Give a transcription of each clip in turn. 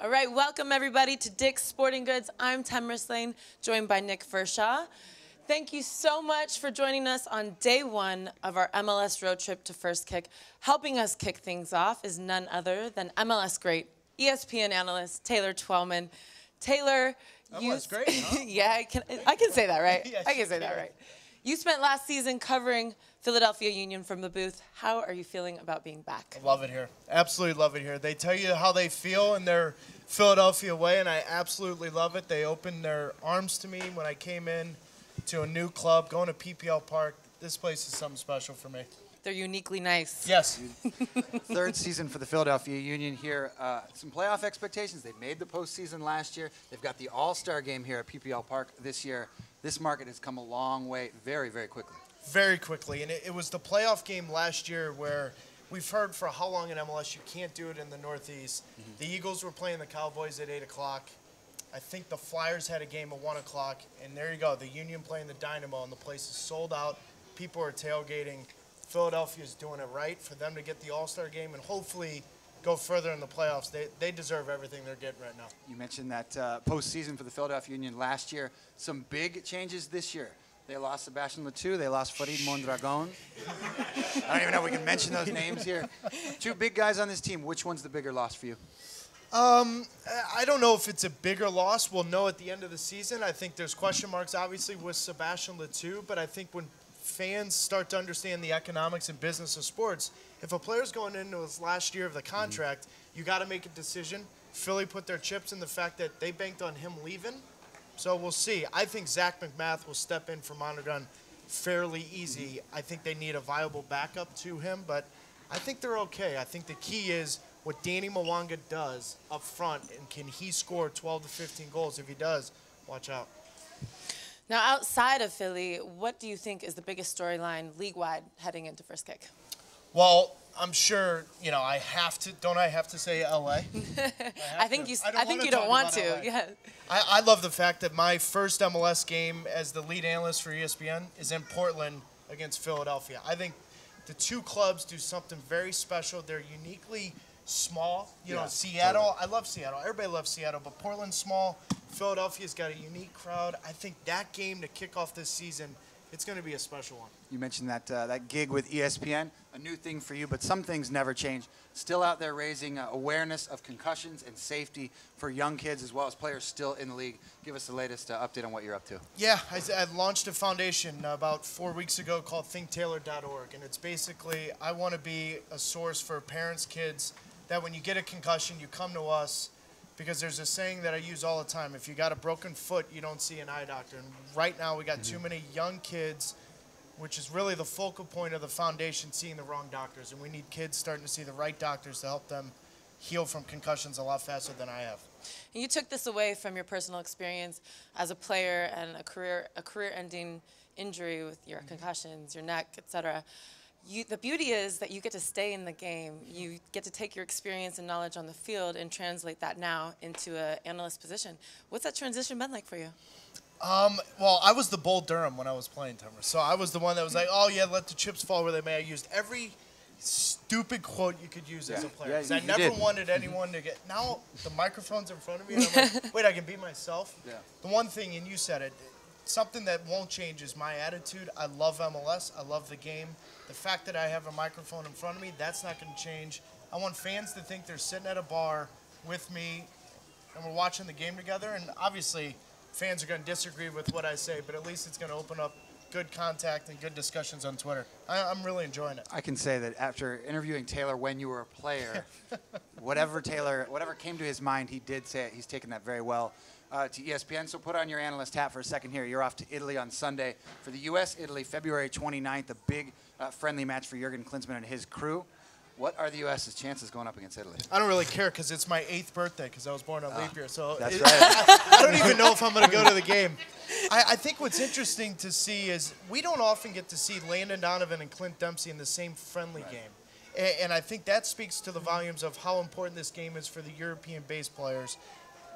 All right, welcome everybody to Dick's Sporting Goods. I'm Temryss, joined by Nick Firchau. Thank you so much for joining us on day one of our MLS road trip to First Kick. Helping us kick things off is none other than MLS great, ESPN analyst Taylor Twellman. Taylor, MLS great, huh? yeah, I can say that, right? Yes, I can say that, right? You spent last season covering Philadelphia Union from the booth. How are you feeling about being back? I love it here. Absolutely love it here. They tell you how they feel in their Philadelphia way, and I absolutely love it. They opened their arms to me when I came in to a new club, going to PPL Park. This place is something special for me. They're uniquely nice. Yes. Third season for the Philadelphia Union here. Some playoff expectations. They made the postseason last year. They've got the All-Star game here at PPL Park this year. This market has come a long way very, very quickly. Very quickly. And it was the playoff game last year where we've heard for how long in MLS you can't do it in the Northeast. Mm-hmm. The Eagles were playing the Cowboys at 8 o'clock. I think the Flyers had a game at 1 o'clock. And there you go. The Union playing the Dynamo, and the place is sold out. People are tailgating. Philadelphia's doing it right for them to get the All-Star game and hopefully go further in the playoffs. They deserve everything they're getting right now. You mentioned that postseason for the Philadelphia Union last year. Some big changes this year. They lost Sebastian Letou. They lost Farid Mondragon. I don't even know if we can mention those names here. Two big guys on this team. Which one's the bigger loss for you? I don't know if it's a bigger loss. We'll know at the end of the season. I think there's question marks, obviously, with Sebastian Letou, but I think when fans start to understand the economics and business of sports, if a player's going into his last year of the contract, you got to make a decision. Philly put their chips in the fact that they banked on him leaving, so we'll see. I think Zach McMath will step in for Mondragon fairly easy. I think they need a viable backup to him, but I think they're okay. I think the key is what Danny Mwanga does up front, and can he score 12 to 15 goals? If he does, watch out. Now, outside of Philly, what do you think is the biggest storyline league-wide heading into First Kick? Well, I'm sure, I have to. Don't I have to say L.A.? I think you don't want to. Yeah. I love the fact that my first MLS game as the lead analyst for ESPN is in Portland against Philadelphia. I think the two clubs do something very special. They're uniquely small. Seattle, totally. I love Seattle. Everybody loves Seattle, but Portland's small. Philadelphia's got a unique crowd. I think that game to kick off this season, it's going to be a special one. You mentioned that gig with ESPN, a new thing for you, but some things never change. Still out there raising awareness of concussions and safety for young kids as well as players still in the league. Give us the latest update on what you're up to. Yeah, I launched a foundation about 4 weeks ago called ThinkTaylor.org, and it's basically I want to be a source for parents, kids, that when you get a concussion, you come to us, because there's a saying that I use all the time: if you got a broken foot, you don't see an eye doctor. And right now we got too many young kids, which is really the focal point of the foundation, seeing the wrong doctors. And we need kids starting to see the right doctors to help them heal from concussions a lot faster than I have. You took this away from your personal experience as a player and a career-ending injury with your concussions, your neck, etc. The beauty is that you get to stay in the game. You get to take your experience and knowledge on the field and translate that now into an analyst position. What's that transition been like for you? Well, I was the Bull Durham when I was playing, Temryss. So I was the one that was like, oh, yeah, let the chips fall where they may. I used every stupid quote you could use as a player. Because I never wanted anyone to get. Now the microphone's in front of me, and I'm like, wait, I can be myself. Yeah. The one thing, and you said it, something that won't change is my attitude. I love MLS. I love the game. The fact that I have a microphone in front of me, that's not going to change. I want fans to think they're sitting at a bar with me and we're watching the game together. And obviously, fans are going to disagree with what I say, but at least it's going to open up good contact and good discussions on Twitter. I'm really enjoying it. I can say that after interviewing Taylor when you were a player, whatever came to his mind, he did say it. He's taken that very well to ESPN. So put on your analyst hat for a second here. You're off to Italy on Sunday for the U.S.-Italy, February 29th, a big friendly match for Jurgen Klinsmann and his crew. What are the U.S.'s chances going up against Italy? I don't really care because it's my 8th birthday because I was born on leap year. So that's right. I don't even know if I'm going to go to the game. I think what's interesting to see is we don't often get to see Landon Donovan and Clint Dempsey in the same friendly game. And I think that speaks to the volumes of how important this game is for the European-based players.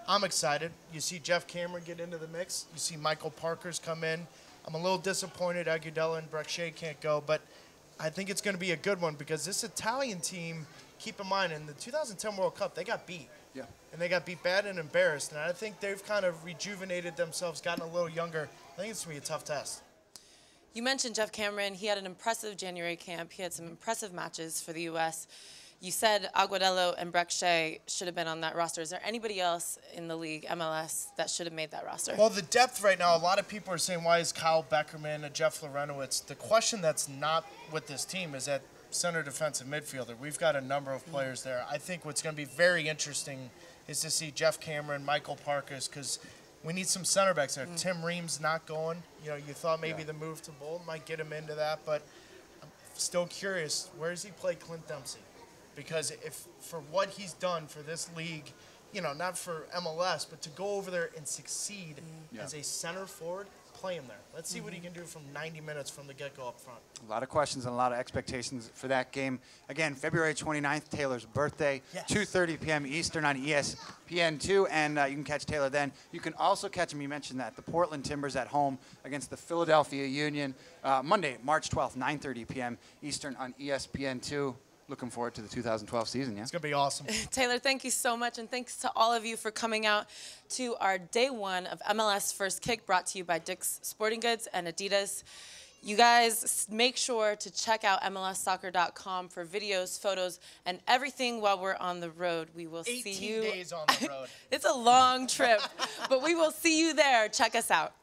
I'm excited. You see Jeff Cameron get into the mix. You see Michael Parker's come in. I'm a little disappointed Agudelo and Brek-Shea can't go, but I think it's going to be a good one because this Italian team, keep in mind, in the 2010 World Cup, they got beat. Yeah. And they got beat bad and embarrassed. And I think they've kind of rejuvenated themselves, gotten a little younger. I think it's going to be a tough test. You mentioned Jeff Cameron. He had an impressive January camp. He had some impressive matches for the U.S. You said Aguadello and Breck Shea should have been on that roster. Is there anybody else in the league, MLS, that should have made that roster? Well, the depth right now, a lot of people are saying, why is Kyle Beckerman and Jeff Lorenowitz? The question that's not with this team is at center defensive midfielder. We've got a number of players there. I think what's going to be very interesting is to see Jeff Cameron, Michael Parkas, because we need some center backs there. Tim Ream's not going. You know, you thought maybe the move to Bolton might get him into that, but I'm still curious, where does he play Clint Dempsey? Because if for what he's done for this league, you know, not for MLS, but to go over there and succeed as a center forward, play him there. Let's see what he can do from 90 minutes from the get-go up front. A lot of questions and a lot of expectations for that game. Again, February 29th, Taylor's birthday, 2:30 p.m. Eastern on ESPN2, and you can catch Taylor then. You can also catch him, you mentioned that, the Portland Timbers at home against the Philadelphia Union, Monday, March 12th, 9:30 p.m. Eastern on ESPN2. Looking forward to the 2012 season, yeah? It's going to be awesome. Taylor, thank you so much, and thanks to all of you for coming out to our day one of MLS First Kick, brought to you by Dick's Sporting Goods and Adidas. You guys make sure to check out MLSsoccer.com for videos, photos, and everything while we're on the road. We will see you. 18 days on the road. It's a long trip, but we will see you there. Check us out.